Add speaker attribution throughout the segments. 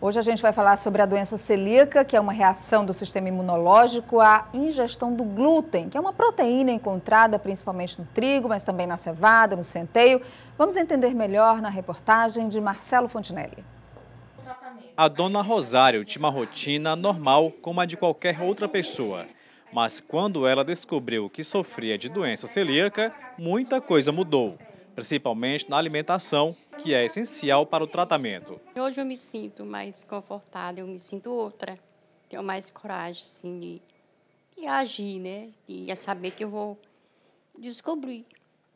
Speaker 1: Hoje a gente vai falar sobre a doença celíaca, que é uma reação do sistema imunológico à ingestão do glúten, que é uma proteína encontrada principalmente no trigo, mas também na cevada, no centeio. Vamos entender melhor na reportagem de Marcelo Fontinelli.
Speaker 2: A dona Rosário tinha uma rotina normal como a de qualquer outra pessoa. Mas quando ela descobriu que sofria de doença celíaca, muita coisa mudou, principalmente na alimentação, que é essencial para o tratamento.
Speaker 3: Hoje eu me sinto mais confortável, eu me sinto outra. Tenho mais coragem, assim, de agir, né? E saber que eu vou descobrir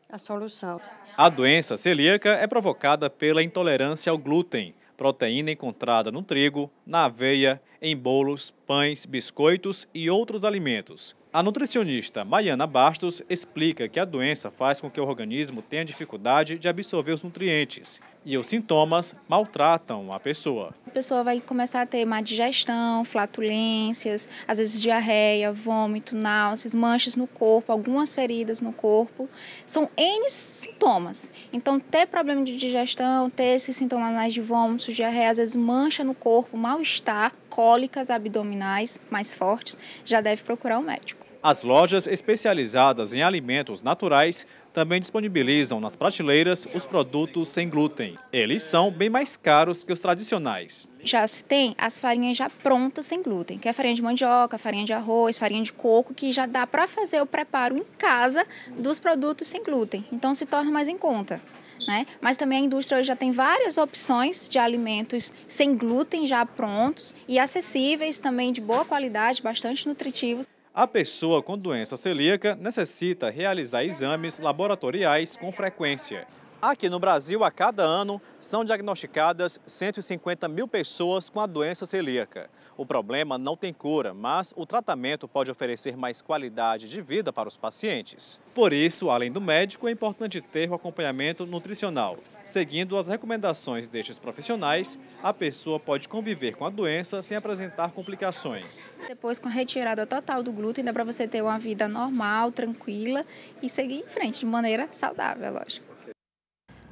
Speaker 3: a solução.
Speaker 2: A doença celíaca é provocada pela intolerância ao glúten, proteína encontrada no trigo, na aveia, em bolos, pães, biscoitos e outros alimentos. A nutricionista Maiana Bastos explica que a doença faz com que o organismo tenha dificuldade de absorver os nutrientes e os sintomas maltratam a pessoa.
Speaker 4: A pessoa vai começar a ter má digestão, flatulências, às vezes diarreia, vômito, náuseas, manchas no corpo, algumas feridas no corpo. São N sintomas. Então, ter problema de digestão, ter esses sintomas mais de vômito, diarreia, às vezes mancha no corpo, mal-estar, cólicas abdominais mais fortes, já deve procurar o médico.
Speaker 2: As lojas especializadas em alimentos naturais também disponibilizam nas prateleiras os produtos sem glúten. Eles são bem mais caros que os tradicionais.
Speaker 4: Já se tem as farinhas já prontas sem glúten, que é farinha de mandioca, farinha de arroz, farinha de coco, que já dá para fazer o preparo em casa dos produtos sem glúten. Então se torna mais em conta, né? Mas também a indústria hoje já tem várias opções de alimentos sem glúten já prontos e acessíveis também, de boa qualidade, bastante nutritivos.
Speaker 2: A pessoa com doença celíaca necessita realizar exames laboratoriais com frequência. Aqui no Brasil, a cada ano, são diagnosticadas 150 mil pessoas com a doença celíaca. O problema não tem cura, mas o tratamento pode oferecer mais qualidade de vida para os pacientes. Por isso, além do médico, é importante ter o acompanhamento nutricional. Seguindo as recomendações destes profissionais, a pessoa pode conviver com a doença sem apresentar complicações.
Speaker 4: Depois, com a retirada total do glúten, dá para você ter uma vida normal, tranquila e seguir em frente de maneira saudável, lógico.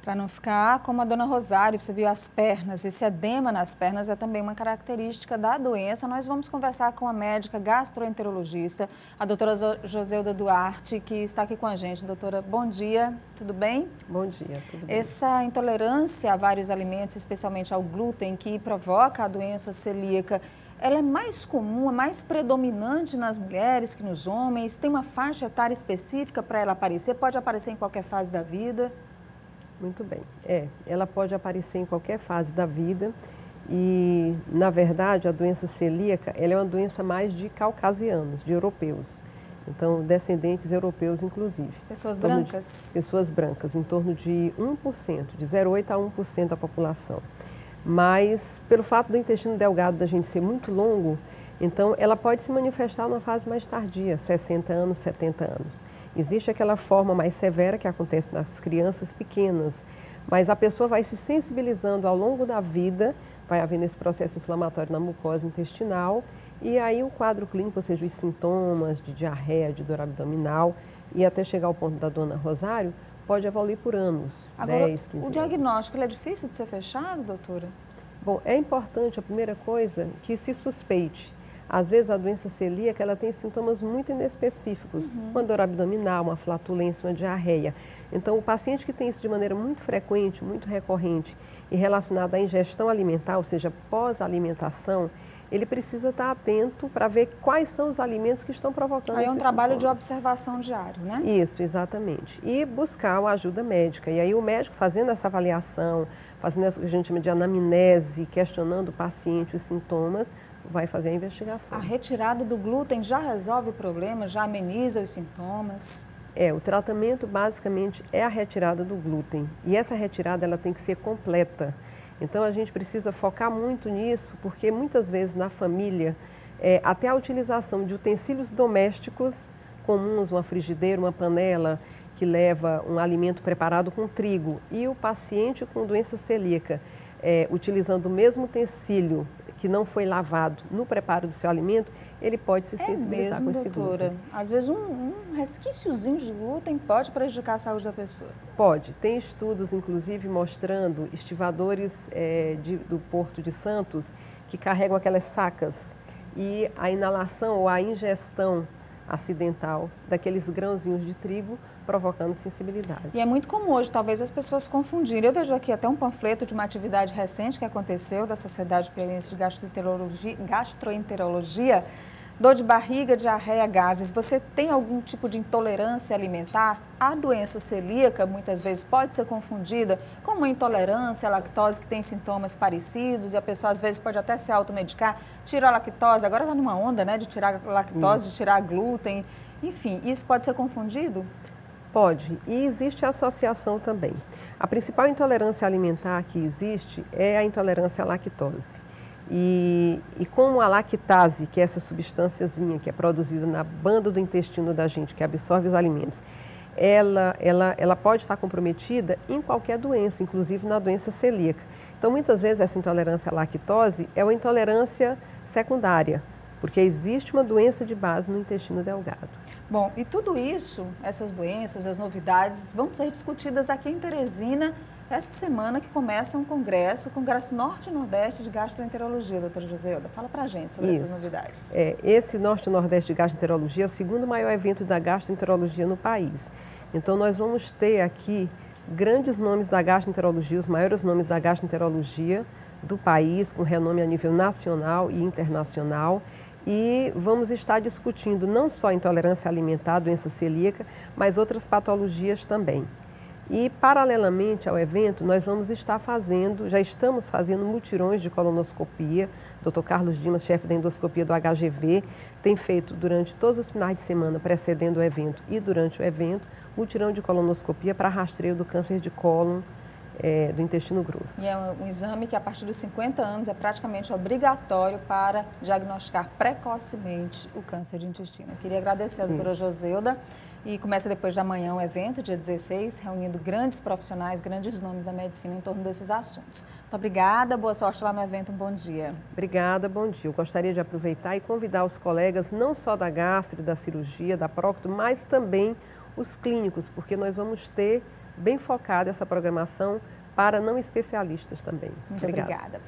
Speaker 1: Para não ficar como a dona Rosário, você viu as pernas, esse edema nas pernas é também uma característica da doença. Nós vamos conversar com a médica gastroenterologista, a doutora Joselda Duarte, que está aqui com a gente. Doutora, bom dia, tudo bem?
Speaker 5: Bom dia, tudo bem.
Speaker 1: Essa intolerância a vários alimentos, especialmente ao glúten, que provoca a doença celíaca, ela é mais comum, é mais predominante nas mulheres que nos homens? Tem uma faixa etária específica para ela aparecer? Pode aparecer em qualquer fase da vida?
Speaker 5: Muito bem. Ela pode aparecer em qualquer fase da vida e, na verdade, a doença celíaca, ela é uma doença mais de caucasianos, de europeus. Então, descendentes europeus, inclusive.
Speaker 1: Pessoas brancas?
Speaker 5: Pessoas brancas, em torno de 1%, de 0,8% a 1% da população. Mas, pelo fato do intestino delgado da gente ser muito longo, então ela pode se manifestar numa fase mais tardia, 60 anos, 70 anos. Existe aquela forma mais severa que acontece nas crianças pequenas, mas a pessoa vai se sensibilizando ao longo da vida, vai havendo esse processo inflamatório na mucosa intestinal e aí o quadro clínico, ou seja, os sintomas de diarreia, de dor abdominal e até chegar ao ponto da dona Rosário, pode evoluir por anos,
Speaker 1: Agora,
Speaker 5: 10, 15
Speaker 1: o
Speaker 5: anos.
Speaker 1: diagnóstico ele é difícil de ser fechado, doutora?
Speaker 5: Bom, é importante, a primeira coisa, que se suspeite. Às vezes a doença celíaca ela tem sintomas muito inespecíficos, uma dor abdominal, uma flatulência, uma diarreia. Então o paciente que tem isso de maneira muito frequente, muito recorrente e relacionada à ingestão alimentar, ou seja, pós-alimentação, ele precisa estar atento para ver quais são os alimentos que estão provocando
Speaker 1: Aí é um trabalho
Speaker 5: sintomas.
Speaker 1: de observação diário, né?
Speaker 5: Isso, exatamente. E buscar uma ajuda médica. E aí o médico fazendo essa avaliação, fazendo o que a gente chama de anamnese, questionando o paciente os sintomas, vai fazer a investigação.
Speaker 1: A retirada do glúten já resolve o problema, já ameniza os sintomas?
Speaker 5: O tratamento basicamente é a retirada do glúten. E essa retirada ela tem que ser completa. Então a gente precisa focar muito nisso, porque muitas vezes na família, até a utilização de utensílios domésticos comuns, uma frigideira, uma panela, que leva um alimento preparado com trigo, e o paciente com doença celíaca, utilizando o mesmo utensílio que não foi lavado no preparo do seu alimento, ele pode se sensibilizar com esse glúten.
Speaker 1: Doutora? Às vezes um resquíciozinho de glúten pode prejudicar a saúde da pessoa.
Speaker 5: Pode. Tem estudos, inclusive, mostrando estivadores do Porto de Santos que carregam aquelas sacas e a inalação ou a ingestão acidental daqueles grãozinhos de trigo provocando sensibilidade.
Speaker 1: E é muito comum hoje, talvez, as pessoas confundirem. Eu vejo aqui até um panfleto de uma atividade recente que aconteceu da Sociedade Piauiense de Gastroenterologia, dor de barriga, diarreia, gases. Você tem algum tipo de intolerância alimentar? A doença celíaca muitas vezes pode ser confundida com uma intolerância à lactose que tem sintomas parecidos e a pessoa às vezes pode até se automedicar, tira a lactose, agora está numa onda, né, de tirar a lactose, de tirar glúten, enfim, isso pode ser confundido?
Speaker 5: Pode, e existe associação também. A principal intolerância alimentar que existe é a intolerância à lactose. E como a lactase, que é essa substânciazinha que é produzida na banda do intestino da gente, que absorve os alimentos, ela pode estar comprometida em qualquer doença, inclusive na doença celíaca. Então, muitas vezes, essa intolerância à lactose é uma intolerância secundária, porque existe uma doença de base no intestino delgado.
Speaker 1: Bom, e tudo isso, essas doenças, as novidades, vão ser discutidas aqui em Teresina essa semana que começa o Congresso Norte e Nordeste de Gastroenterologia, doutora Joselda. Fala pra gente sobre essas novidades.
Speaker 5: Esse Norte e Nordeste de Gastroenterologia é o segundo maior evento da gastroenterologia no país. Então, nós vamos ter aqui grandes nomes da gastroenterologia, os maiores nomes da gastroenterologia do país, com renome a nível nacional e internacional. E vamos estar discutindo não só intolerância alimentar, doença celíaca, mas outras patologias também. E, paralelamente ao evento, nós vamos estar já estamos fazendo mutirões de colonoscopia. Dr. Carlos Dimas, chefe da endoscopia do HGV, tem feito durante todos os finais de semana precedendo o evento e durante o evento, mutirão de colonoscopia para rastreio do câncer de cólon do intestino grosso.
Speaker 1: E é um exame que, a partir dos 50 anos, é praticamente obrigatório para diagnosticar precocemente o câncer de intestino. Eu queria agradecer a doutora Joselda. E começa depois da manhã o evento, dia 16, reunindo grandes profissionais, grandes nomes da medicina em torno desses assuntos. Muito obrigada, boa sorte lá no evento, um bom dia.
Speaker 5: Obrigada, bom dia. Eu gostaria de aproveitar e convidar os colegas, não só da gastro, da cirurgia, da prócto, mas também os clínicos, porque nós vamos ter bem focada essa programação para não especialistas também.
Speaker 1: Muito obrigada.